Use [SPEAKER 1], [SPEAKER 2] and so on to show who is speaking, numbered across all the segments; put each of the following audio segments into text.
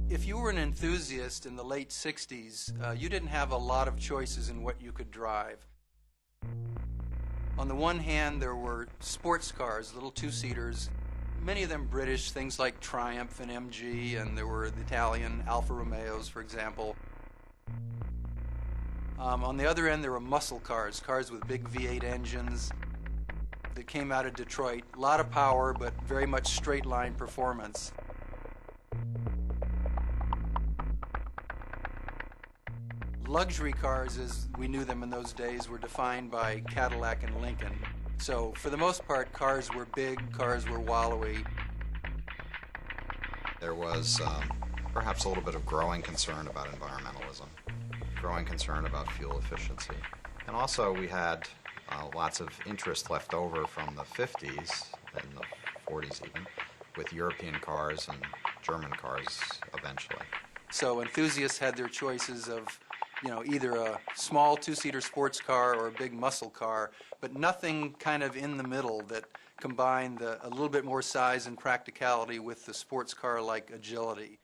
[SPEAKER 1] If you were an enthusiast in the late 60s, you didn't have a lot of choices in what you could drive. On the one hand, there were sports cars, little two-seaters, many of them British, things like Triumph and MG, and there were the Italian Alfa Romeos, for example. On the other end, there were muscle cars, cars with big V8 engines that came out of Detroit. A lot of power, but very much straight-line performance. Luxury cars, as we knew them in those days, were defined by Cadillac and Lincoln. So for the most part, cars were big, cars were wallowy.
[SPEAKER 2] There was perhaps a little bit of growing concern about environmentalism, growing concern about fuel efficiency. And also we had lots of interest left over from the 50s and the 40s even, with European cars and German cars eventually.
[SPEAKER 1] So enthusiasts had their choices of, you know, either a small two-seater sports car or a big muscle car, but nothing kind of in the middle that combined a little bit more size and practicality with the sports car-like agility.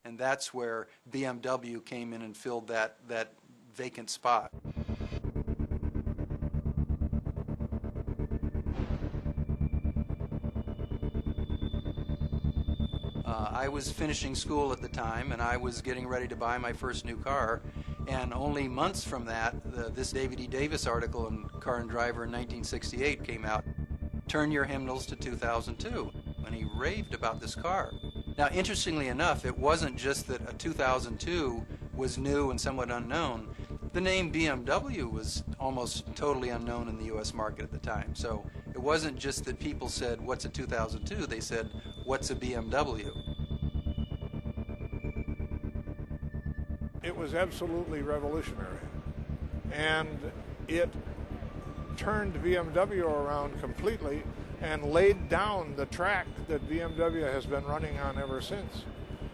[SPEAKER 1] And that's where BMW came in and filled that vacant spot. I was finishing school at the time, and I was getting ready to buy my first new car. And only months from that, this David E. Davis article in Car and Driver in 1968 came out. Turn your hymnals to 2002. And he raved about this car. Now, interestingly enough, it wasn't just that a 2002 was new and somewhat unknown. The name BMW was almost totally unknown in the U.S. market at the time. So it wasn't just that people said, what's a 2002? They said, what's a BMW?
[SPEAKER 3] It was absolutely revolutionary, and it turned BMW around completely and laid down the track that BMW has been running on ever since.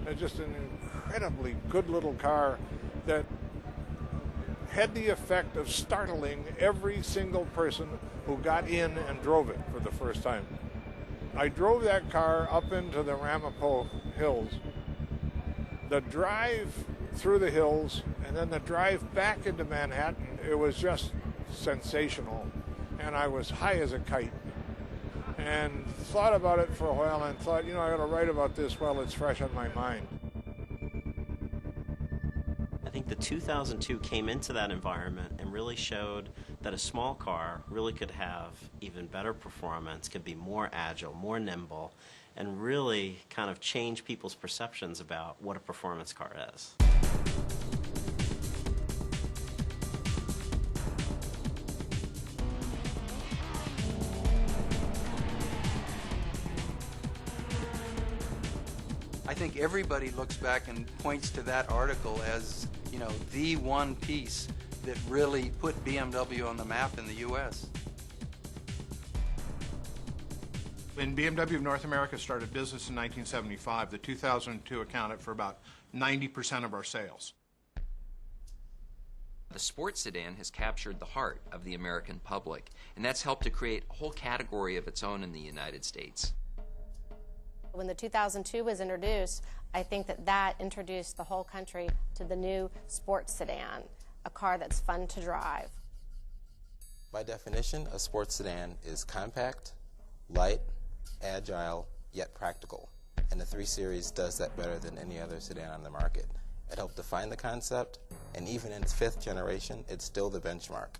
[SPEAKER 3] It's just an incredibly good little car that had the effect of startling every single person who got in and drove it for the first time. I drove that car up into the Ramapo Hills. The drive through the hills and then the drive back into Manhattan, it was just sensational. And I was high as a kite. And thought about it for a while and thought, you know, I ought to write about this while it's fresh on my mind.
[SPEAKER 4] I think the 2002 came into that environment and really showed that a small car really could have even better performance, could be more agile, more nimble, and really kind of change people's perceptions about what a performance car is.
[SPEAKER 1] I think everybody looks back and points to that article as, you know, the one piece that really put BMW on the map in the U.S.
[SPEAKER 5] When BMW of North America started business in 1975, the 2002 accounted for about 90% of our sales.
[SPEAKER 6] The sports sedan has captured the heart of the American public, and that's helped to create a whole category of its own in the United States.
[SPEAKER 7] When the 2002 was introduced, I think that introduced the whole country to the new sports sedan, a car that's fun to drive.
[SPEAKER 8] By definition, a sports sedan is compact, light, agile, yet practical. And the 3 Series does that better than any other sedan on the market. It helped define the concept, and even in its 5th generation, it's still the benchmark.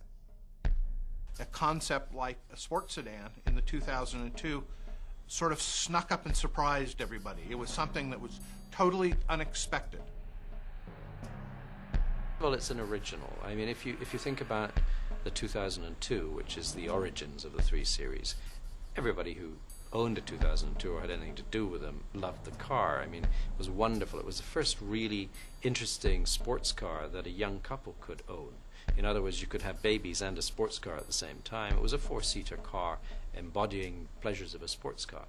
[SPEAKER 5] A concept like a sports sedan in the 2002 sort of snuck up and surprised everybody. It was something that was totally unexpected.
[SPEAKER 9] Well, it's an original. I mean, if you think about the 2002, which is the origins of the 3 Series, everybody who owned a 2002 or had anything to do with them loved the car. I mean, it was wonderful. It was the first really interesting sports car that a young couple could own. In other words, you could have babies and a sports car at the same time. It was a 4-seater car embodying pleasures of a sports car.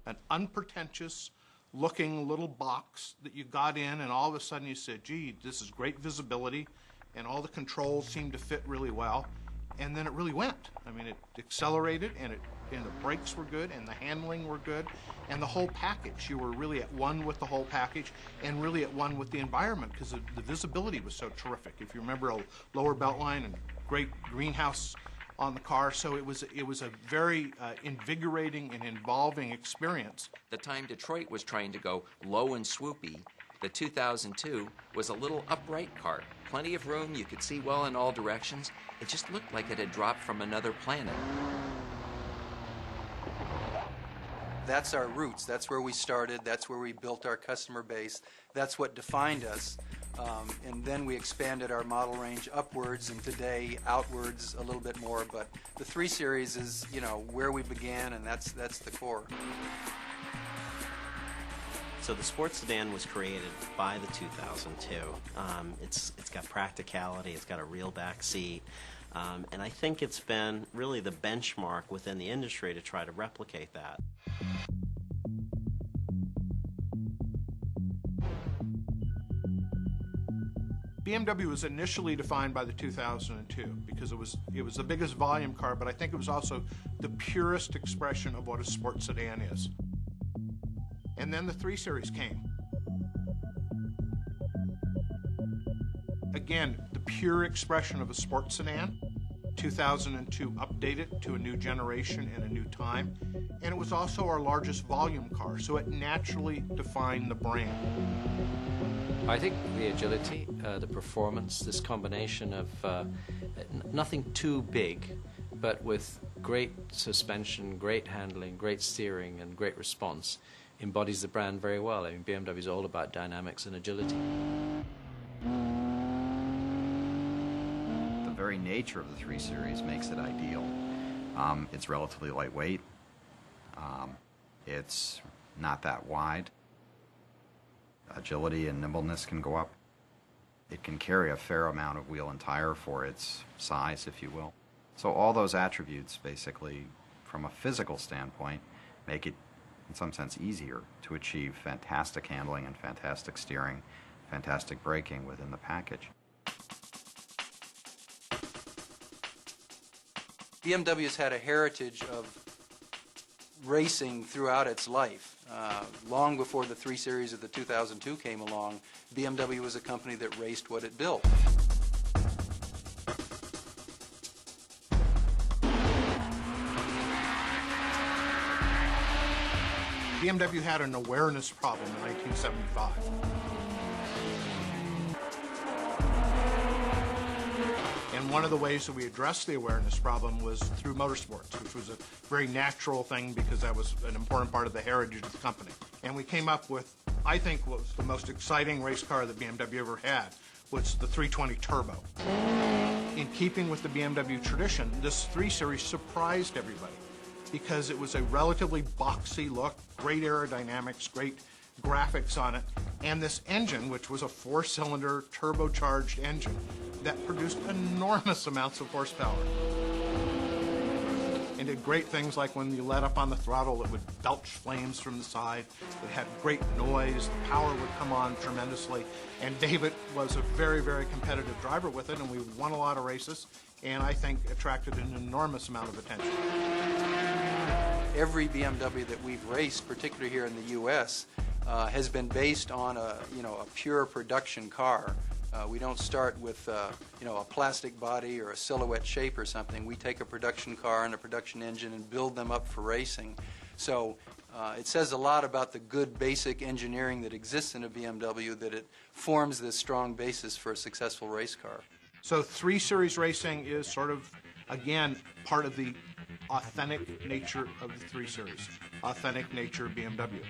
[SPEAKER 5] An unpretentious looking little box that you got in, and all of a sudden you said, gee, this is great visibility, and all the controls seem to fit really well. and then it really went. I mean, it accelerated, and the brakes were good, and the handling were good, and the whole package. You were really at one with the whole package, and really at one with the environment, because the visibility was so terrific. If you remember, a lower belt line and great greenhouse on the car, so it was a very invigorating and involving experience.
[SPEAKER 6] The time Detroit was trying to go low and swoopy, the 2002 was a little upright car. Plenty of room, you could see well in all directions. It just looked like it had dropped from another planet.
[SPEAKER 1] That's our roots. That's where we started. That's where we built our customer base. That's what defined us. And then we expanded our model range upwards, and today outwards a little bit more. But the 3 Series is, where we began, and that's the core.
[SPEAKER 4] So the sports sedan was created by the 2002. It's got practicality. It's got a real back seat. And I think it's been really the benchmark within the industry to try to replicate that.
[SPEAKER 5] BMW was initially defined by the 2002 because it was the biggest volume car, but I think it was also the purest expression of what a sports sedan is. And then the 3 Series came. Again, the pure expression of a sports sedan. 2002 updated to a new generation and a new time. And it was also our largest volume car, so it naturally defined the brand.
[SPEAKER 9] I think the agility, the performance, this combination of nothing too big, but with great suspension, great handling, great steering, and great response, embodies the brand very well. I mean, BMW is all about dynamics and agility.
[SPEAKER 2] The very nature of the 3 Series makes it ideal. It's relatively lightweight. It's not that wide. Agility and nimbleness can go up. It can carry a fair amount of wheel and tire for its size, if you will. So all those attributes, basically, from a physical standpoint, make it, in some sense, easier to achieve fantastic handling and fantastic steering, fantastic braking within the package.
[SPEAKER 1] BMW's had a heritage of racing throughout its life. Long before the 3 Series of the 2002 came along, BMW was a company that raced what it built.
[SPEAKER 5] BMW had an awareness problem in 1975. And one of the ways that we addressed the awareness problem was through motorsports, which was a very natural thing because that was an important part of the heritage of the company. And we came up with, I think, what was the most exciting race car that BMW ever had, was the 320 Turbo. In keeping with the BMW tradition, this 3 Series surprised everybody because it was a relatively boxy look, great aerodynamics, great graphics on it, and this engine, which was a 4-cylinder turbocharged engine that produced enormous amounts of horsepower. And did great things like when you let up on the throttle, it would belch flames from the side. It had great noise, the power would come on tremendously. And David was a very, very competitive driver with it, and we won a lot of races, and I think attracted an enormous amount of attention.
[SPEAKER 1] Every BMW that we've raced, particularly here in the U.S., has been based on a pure production car. We don't start with a plastic body or a silhouette shape or something. We take a production car and a production engine and build them up for racing. So it says a lot about the good basic engineering that exists in a BMW, that it forms this strong basis for a successful race car.
[SPEAKER 5] So 3 Series racing is sort of, again, part of the authentic nature of the 3 Series, authentic nature of BMW.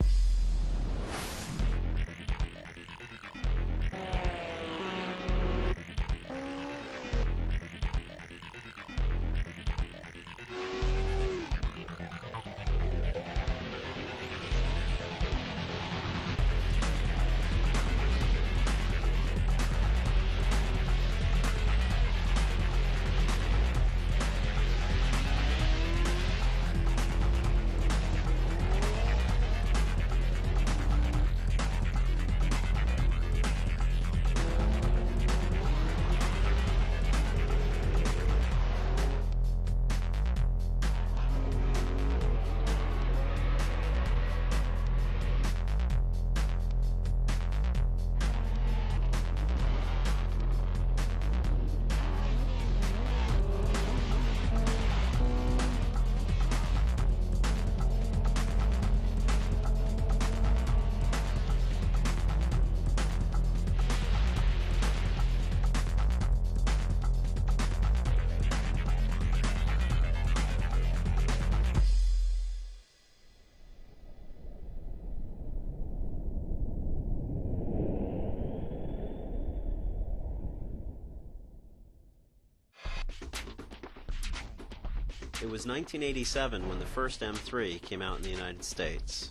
[SPEAKER 4] It was 1987 when the first M3 came out in the United States.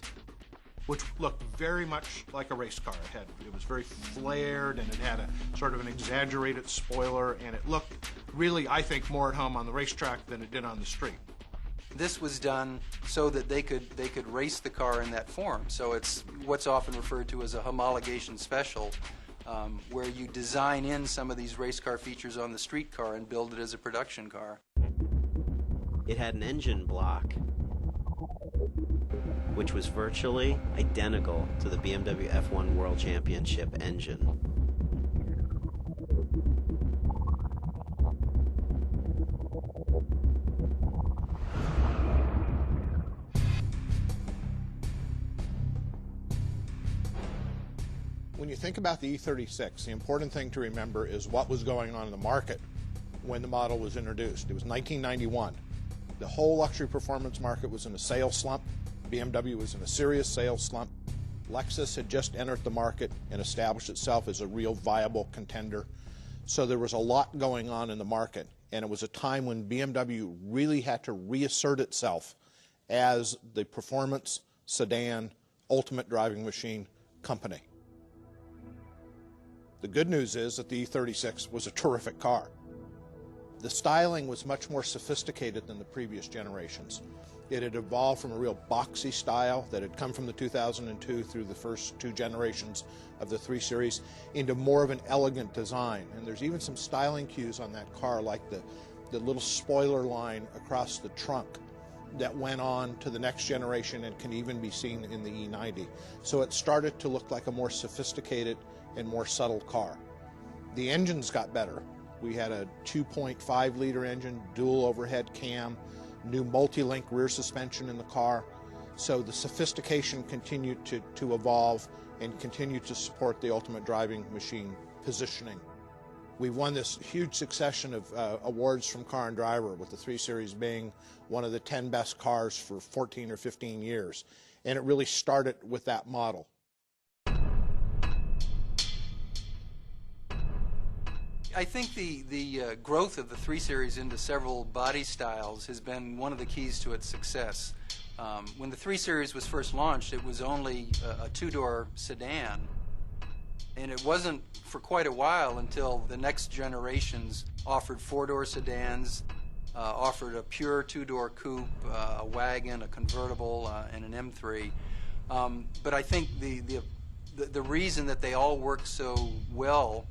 [SPEAKER 5] Which looked very much like a race car. It was very flared, and it had a sort of an exaggerated spoiler, and it looked really, I think, more at home on the racetrack than it did on the street.
[SPEAKER 1] This was done so that they could race the car in that form. So it's what's often referred to as a homologation special, where you design in some of these race car features on the street car and build it as a production car.
[SPEAKER 4] It had an engine block which was virtually identical to the BMW F1 World Championship engine.
[SPEAKER 3] When you think about the E36, the important thing to remember is what was going on in the market when the model was introduced. It was 1991. The whole luxury performance market was in a sales slump. BMW was in a serious sales slump. Lexus had just entered the market and established itself as a real viable contender. So there was a lot going on in the market, and it was a time when BMW really had to reassert itself as the performance sedan ultimate driving machine company. The good news is that the E36 was a terrific car. The styling was much more sophisticated than the previous generations. It had evolved from a real boxy style that had come from the 2002 through the first two generations of the 3 Series into more of an elegant design. And there's even some styling cues on that car, like the little spoiler line across the trunk that went on to the next generation and can even be seen in the E90. So it started to look like a more sophisticated and more subtle car. The engines got better. We had a 2.5-liter engine, dual overhead cam, new multi-link rear suspension in the car. So the sophistication continued to evolve and continued to support the ultimate driving machine positioning. We won this huge succession of awards from Car and Driver, with the 3 Series being one of the 10 best cars for 14 or 15 years. And it really started with that model.
[SPEAKER 1] I think the growth of the 3 Series into several body styles has been one of the keys to its success. When the 3 Series was first launched, it was only a 2-door sedan, and it wasn't for quite a while until the next generations offered 4-door sedans, offered a pure 2-door coupe, a wagon, a convertible, and an M3. But I think the reason that they all work so well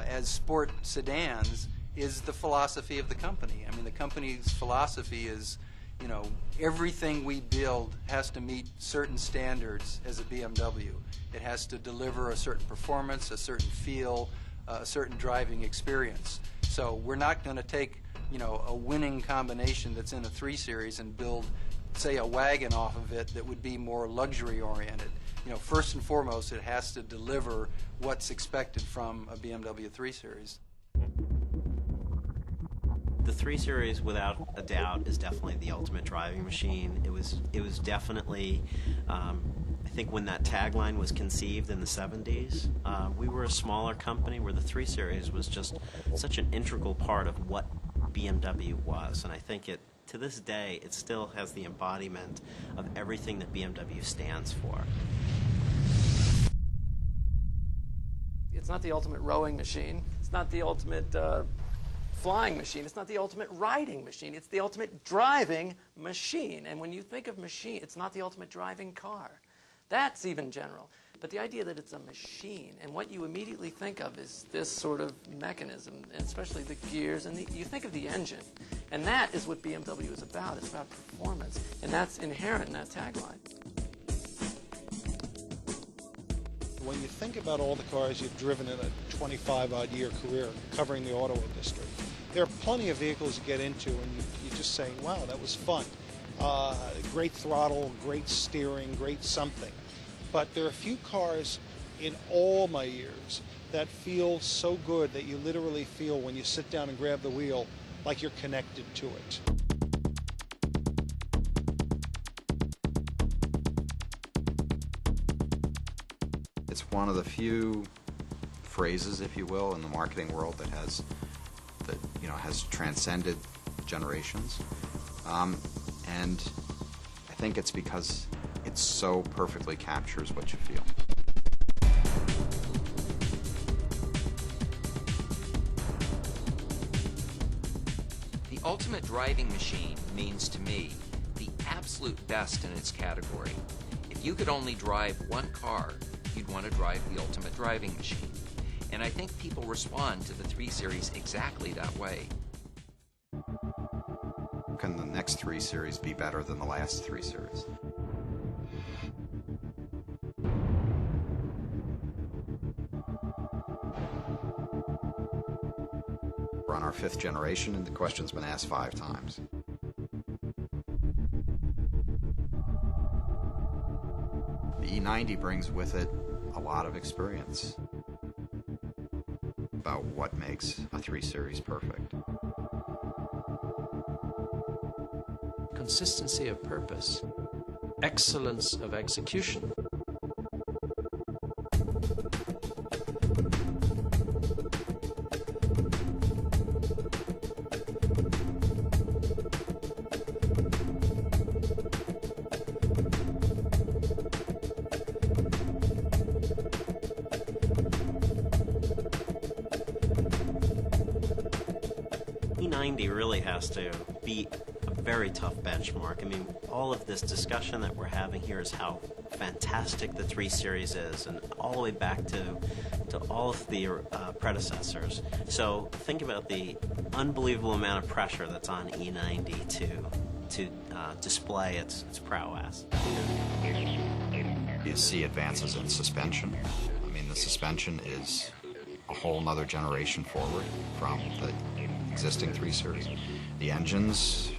[SPEAKER 1] as sport sedans is the philosophy of the company. I mean, the company's philosophy is, you know, everything we build has to meet certain standards as a BMW. It has to deliver a certain performance, a certain feel, a certain driving experience. So we're not going to take, you know, a winning combination that's in a 3 Series and build, say, a wagon off of it that would be more luxury oriented. You know, first and foremost, it has to deliver what's expected from a BMW 3 Series.
[SPEAKER 4] The 3 Series, without a doubt, is definitely the ultimate driving machine. It was definitely, I think when that tagline was conceived in the 70s, we were a smaller company where the 3 Series was just such an integral part of what BMW was. And I think to this day, it still has the embodiment of everything that BMW stands for.
[SPEAKER 10] It's not the ultimate rowing machine. It's not the ultimate flying machine. It's not the ultimate riding machine. It's the ultimate driving machine. And when you think of machine, it's not the ultimate driving car. That's even general. But the idea that it's a machine, and what you immediately think of is this sort of mechanism, and especially the gears, and you think of the engine. And that is what BMW is about. It's about performance. And that's inherent in that tagline.
[SPEAKER 11] When you think about all the cars you've driven in a 25-odd-year career covering the auto industry, there are plenty of vehicles you get into and you just say, wow, that was fun. Great throttle, great steering, great something. But there are a few cars in all my years that feel so good that you literally feel when you sit down and grab the wheel like you're connected to it.
[SPEAKER 2] It's one of the few phrases, if you will, in the marketing world that has transcended generations. And I think it's because it so perfectly captures what you feel.
[SPEAKER 6] The ultimate driving machine means to me the absolute best in its category. If you could only drive one car, you'd want to drive the ultimate driving machine. And I think people respond to the 3 Series exactly that way.
[SPEAKER 2] Can the next 3 Series be better than the last 3 Series? We're on our 5th generation, and the question's been asked 5 times. The E90 brings with it a lot of experience about what makes a 3 Series perfect.
[SPEAKER 9] Consistency of purpose, excellence of execution.
[SPEAKER 4] E90 really has to be a very tough benchmark. I mean, all of this discussion that we're having here is how fantastic the 3 Series is, and all the way back to all of the predecessors. So think about the unbelievable amount of pressure that's on E90 to display its prowess.
[SPEAKER 2] You see advances in suspension. I mean, the suspension is a whole nother generation forward from the existing 3 Series. The engines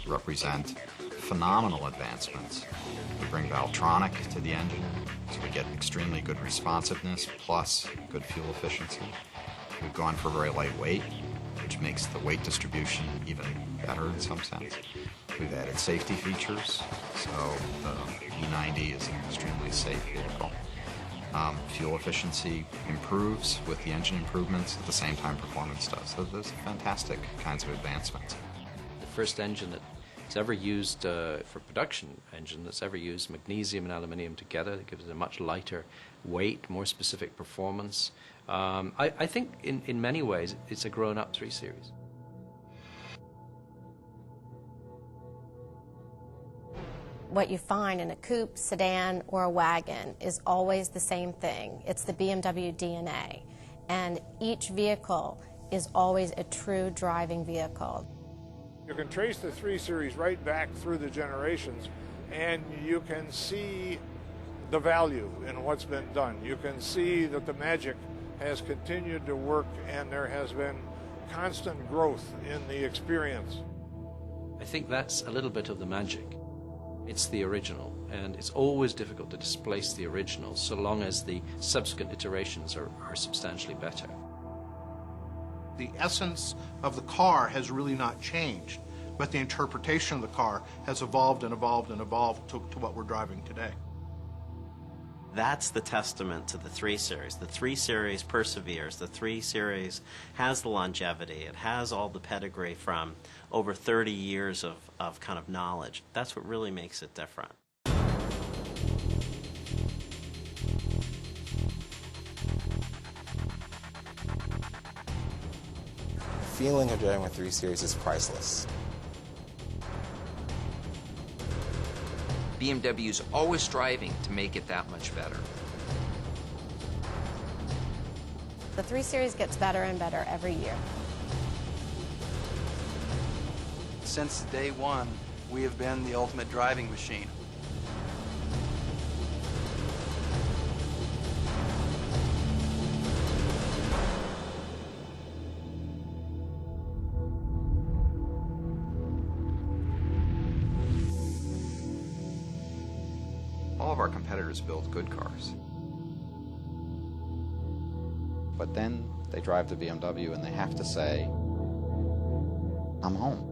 [SPEAKER 2] represent phenomenal advancements. We bring Valtronic to the engine, so we get extremely good responsiveness plus good fuel efficiency. We've gone for very lightweight, which makes the weight distribution even better in some sense. We've added safety features, so the E90 is an extremely safe vehicle. Fuel efficiency improves with the engine improvements, at the same time performance does. So those are fantastic kinds of advancements.
[SPEAKER 9] The first engine that's ever used for production engine that's ever used magnesium and aluminium together. It gives it a much lighter weight, more specific performance. I think in many ways it's a grown-up 3 Series.
[SPEAKER 7] What you find in a coupe, sedan, or a wagon is always the same thing. It's the BMW DNA. And each vehicle is always a true driving vehicle.
[SPEAKER 3] You can trace the 3 Series right back through the generations, and you can see the value in what's been done. You can see that the magic has continued to work, and there has been constant growth in the experience.
[SPEAKER 9] I think that's a little bit of the magic. It's the original, and it's always difficult to displace the original so long as the subsequent iterations are substantially better.
[SPEAKER 5] The essence of the car has really not changed, but the interpretation of the car has evolved and evolved and evolved to what we're driving today.
[SPEAKER 4] That's the testament to the 3 Series. The 3 Series perseveres. The 3 Series has the longevity. It has all the pedigree from over 30 years of kind of knowledge. That's what really makes it different.
[SPEAKER 8] The feeling of driving a 3 Series is priceless.
[SPEAKER 6] BMW's always striving to make it that much better.
[SPEAKER 7] The 3 Series gets better and better every year.
[SPEAKER 1] Since day one, we have been the ultimate driving machine.
[SPEAKER 2] All of our competitors build good cars. But then they drive the BMW and they have to say, I'm home.